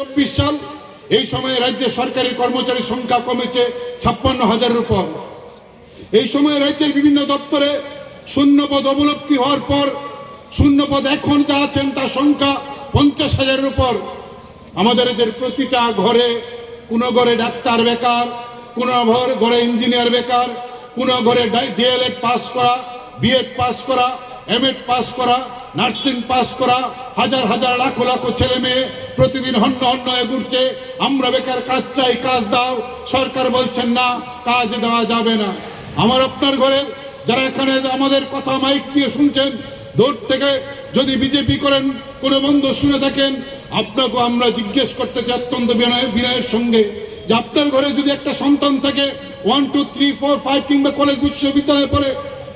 2024 সাল এই সময়ে রাজ্যে সরকারি কর্মচারী সংখ্যা কমেছে 56,000-এর উপর। এই সময়ে রাজ্যের বিভিন্ন দপ্তরে শূন্যপদ অবলব্ধি হওয়ার পর শূন্যপদ এখন যা আছেন তার সংখ্যা 50,000-এর উপর। আমাদের এদের প্রতিটা ঘরে, কোনো ঘরে ডাক্তার বেকার, কোনো ঘরে ইঞ্জিনিয়ার বেকার, কোনো ঘরে ডিএলএড পাস করা, বিএড পাস করা, এমএড পাস করা, নার্সিং পাস করা, হাজার হাজার লাখ লাখ ছেলে মেয়ে প্রতিদিন হন্য হন্য হয়ে ঘুরছে। আমরা বেকার, কাজ চাই, কাজ দাও। সরকার বলছেন না, কাজ দেওয়া যাবে না। আমার আপনার ঘরে যারা এখানে আমাদের কথা মাইক দিয়ে শুনছেন, দূর থেকে যদি বিজেপি করেন কোনো বন্ধু শুনে থাকেন, আপনাকে আমরা জিজ্ঞেস করতে চাই অত্যন্ত বিনয়ের সঙ্গে যে আপনার ঘরে যদি একটা সন্তান থাকে 1, 2, 3, 4, 5 কিংবা কলেজ বিশ্ববিদ্যালয়ে পড়ে,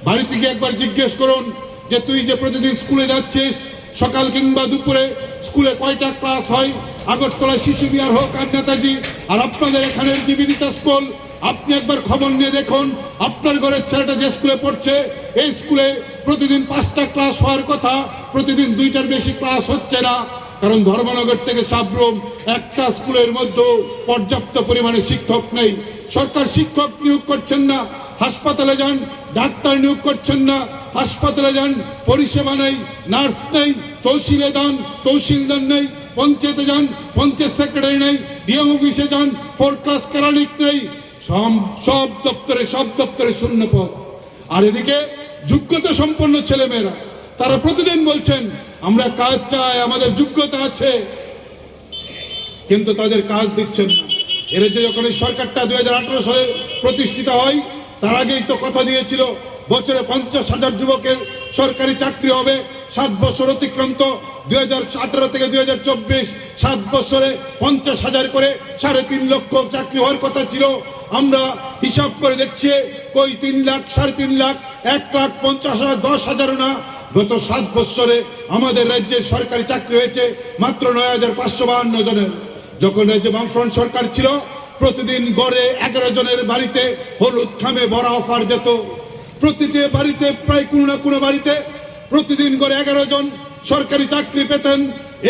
বাড়ি থেকে একবার জিজ্ঞেস করুন যে তুই যে প্রতিদিন স্কুলে যাচ্ছিস, সকাল কিংবা দুপুরে স্কুলে কয়টা ক্লাস হয়? আগরতলা শিশু বিহার হোক আর নেতাজি আর আপনাদের এখানের নিবেদিতা স্কুল, আপনি একবার খবর নিয়ে দেখুন আপনার ঘরের ছেলেটা যে স্কুলে পড়ছে, এই স্কুলে প্রতিদিন 5টা ক্লাস হওয়ার কথা, প্রতিদিন 2টার বেশি ক্লাস হচ্ছে না। কারণ ধর্মনগর থেকে সাবরুম একটা স্কুলের মধ্যে পর্যাপ্ত পরিমাণে শিক্ষক নেই। সরকার শিক্ষক নিয়োগ করছেন না। হাসপাতালে যান, ডাক্তার নিয়োগ করছেন না। হাসপাতালে যান, পরিষেবা নেই, নার্স নেই। তহসিলে যান, তহসিলদার নেই। পঞ্চায়েতে যান, পঞ্চায়েত সেক্রেটারি নেই। ডিএম অফিসে যান, 4 ক্লাস কেরানিক নেই। সব দপ্তরে শূন্য পদ। আর এদিকে যোগ্যতা সম্পন্ন ছেলেমেয়েরা তারা প্রতিদিন বলছেন আমরা কাজ চাই, আমাদের যোগ্যতা আছে, কিন্তু তাদের কাজ দিচ্ছেন না। এর যে যখন এই সরকারটা 2018 সালে প্রতিষ্ঠিত হয়, তার আগেই তো কথা দিয়েছিল বছরে 50,000 যুবকের সরকারি চাকরি হবে। 7 বছর অতিক্রান্ত, 2018 থেকে 2024 7 বছরে 50,000 করে 3.5 লক্ষ চাকরি হওয়ার কথা ছিল। আমরা হিসাব করে দেখছি কই 3 লাখ, 3.5 লাখ, 1,50,000, 10,000 না। গত 7 বছরে আমাদের রাজ্যে সরকারি চাকরি হয়েছে মাত্র 9,552 জনের। যখন রাজ্যে বামফ্রন্ট সরকার ছিল, প্রতিদিন গড়ে 11 জনের বাড়িতে হলুদ খামে বড় অফার যেত। প্রতিটি বাড়িতে, প্রায় কোনো না কোনো বাড়িতে প্রতিদিন গড়ে 11 জন সরকারি চাকরি পেতেন।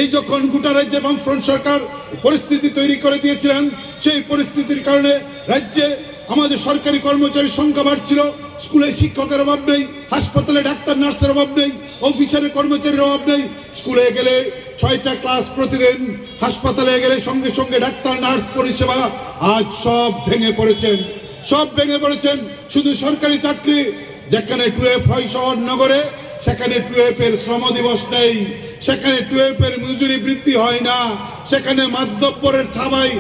এই যখন গোটা রাজ্যে বামফ্রন্ট সরকার পরিস্থিতি তৈরি করে দিয়েছিলেন, সেই পরিস্থিতির কারণে রাজ্যে আমাদের সরকারি কর্মচারীর সংখ্যা বাড়ছিল। স্কুলে শিক্ষকের অভাব নেই, হাসপাতালে ডাক্তার নার্সের অভাব নেই, অফিসারে কর্মচারীর অভাব নেই। স্কুলে গেলে 6টা ক্লাস প্রতিদিন, হাসপাতালে গেলে সঙ্গে সঙ্গে ডাক্তার নার্স পরিষেবা। আজ সব ভেঙে পড়েছেন। শুধু সরকারি চাকরি, যেখানে 2F হয় শহর নগরে, সেখানে 2F এর শ্রম দিবস নেই, সেখানে 2F এর মজুরি বৃদ্ধি হয় না, সেখানে মাধ্যব্বরের থাবাই।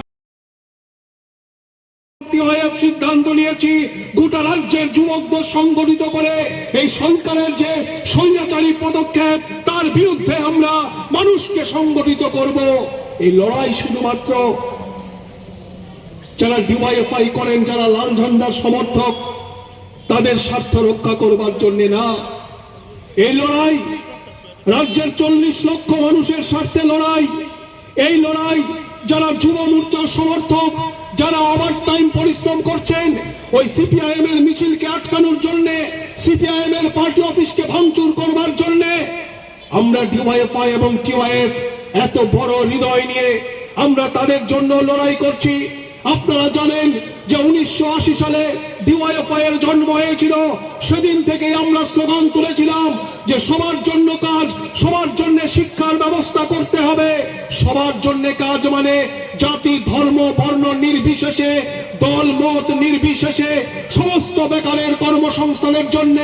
সিদ্ধান্ত নিয়েছি গোটা রাজ্যের যুবকদের সংগঠিত করে এই সরকারের যে স্বৈরাচারী পদক্ষেপ, তার বিরুদ্ধে আমরা মানুষকে সংগঠিত করব। এই লড়াই শুধুমাত্র যারা ডিওয়াইএফআই করেন, যারা লাল ঝান্ডার সমর্থক, তাদের স্বার্থ রক্ষা করবার জন্য না। এই লড়াই রাজ্যের 40 লক্ষ মানুষের স্বার্থে লড়াই। এই লড়াই যারা যুব মোর্চার সমর্থক, যারা ওভার টাইম পরিশ্রম করছেন ওই সিপিআইএম এর মিছিলকে আটকানোর জন্য, সিপিআইএম এর পার্টি অফিসকে ভাঙচুর করবার জন্য, আমরা ডিওয়াইএফআই এবং টিওয়াইএফ এত বড় হৃদয় নিয়ে আমরা তাদের জন্য লড়াই করছি। আপনারা জানেন যে 1980 সালে ডিওয়াইএফআই এর জন্ম হয়েছিল। সেদিন থেকে আমরা স্লোগান তুলেছিলাম যে সবার জন্য কাজ, সবার জন্য শিক্ষার ব্যবস্থা করতে হবে। সবার জন্য কাজ মানে জাতি, ধর্ম, বর্ণ নির্বিশেষে, দল মত নির্বিশেষে সমস্ত বেকারের কর্মসংস্থানের জন্য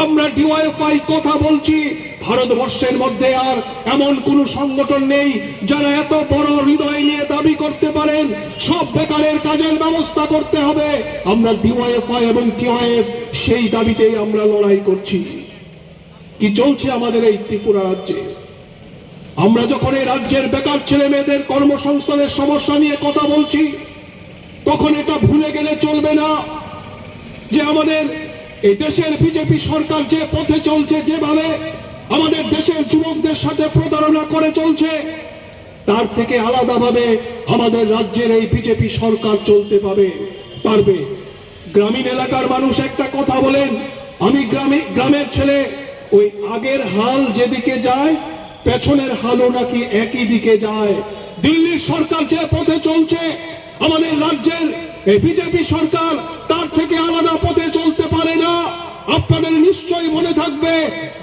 আমরা ডিওয়াইএফআই কথা বলছি। ভারতবর্ষের মধ্যে আর এমন কোন সংগঠন নেই যারা এত বড় হৃদয় নিয়ে দাবি করতে পারেন সব বেকারের কাজের ব্যবস্থা করতে হবে। আমরা ডিওয়াইএফআই এবং টিওয়াইএফ সেই দাবিতেই আমরা লড়াই করছি। কি চলছে আমাদের এই ত্রিপুরা রাজ্যে? আমরা যখন এই রাজ্যের বেকার ছেলে মেয়েদের কর্মসংস্থানের সমস্যা নিয়ে কথা বলছি, তখন এটা ভুলে গেলে চলবে না যে আমাদের এই দেশের বিজেপি সরকার যে পথে চলছে, যেভাবে আমাদের দেশের যুবকদের সাথে প্রতারণা করে চলছে, তার থেকে আলাদাভাবে আমাদের রাজ্যের এই বিজেপি সরকার চলতে পারবে। গ্রামীণ এলাকার মানুষ একটা কথা বলেন, আমি গ্রামের ছেলে, ওই আগের হাল যেদিকে যায় পেছনের হালও নাকি একই দিকে যায়। দিল্লির সরকার যে পথে চলছে, আমাদের রাজ্যের এই বিজেপি সরকার তার থেকে আলাদা পথে চলতে পারে না। আপনাদের নিশ্চয়ই মনে থাকবে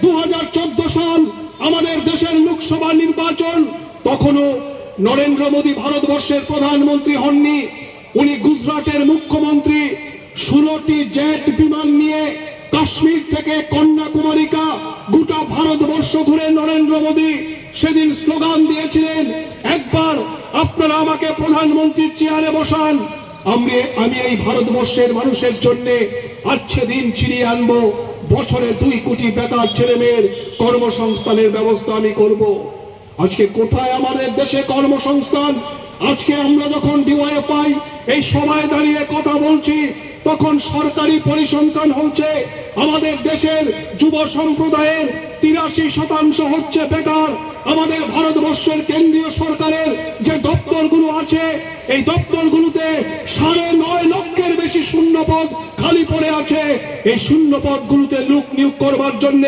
2014 সাল আমাদের দেশের লোকসভা নির্বাচন, তখনও নরেন্দ্র মোদী ভারতবর্ষের প্রধানমন্ত্রী হননি, উনি গুজরাটের মুখ্যমন্ত্রী। 16টি জেট বিমান নিয়ে কাশ্মীর থেকে কন্যাকুমারিকা গোটা ভারতবর্ষ ঘুরে নরেন্দ্র মোদী সেদিন স্লোগান দিয়েছিলেন, একবার আপনারা আমাকে প্রধানমন্ত্রীর চেয়ারে বসান, আমি এই ভারতবর্ষের মানুষের জন্য আচ্ছে দিন ছিনিয়ে আনবো, বছরে 2 কোটি বেকার ছেলে মেয়ের কর্মসংস্থানের ব্যবস্থা আমি করব। আজকে কোথায় আমাদের দেশে কর্মসংস্থান? আজকে আমরা যখন ডিওয়াইএফআই এই সময় দাঁড়িয়ে কথা বলছি, তখন সরকারি পরিসংখ্যান হচ্ছে আমাদের দেশের যুব সম্প্রদায়ের 83% হচ্ছে বেকার। আমাদের ভারতবর্ষের কেন্দ্রীয় সরকারের যে দপ্তরগুলো আছে, এই দপ্তরগুলোতে 9.5 লক্ষের বেশি শূন্য পদ খালি পড়ে আছে। এই শূন্য পদগুলোতে লোক নিয়োগ করবার জন্য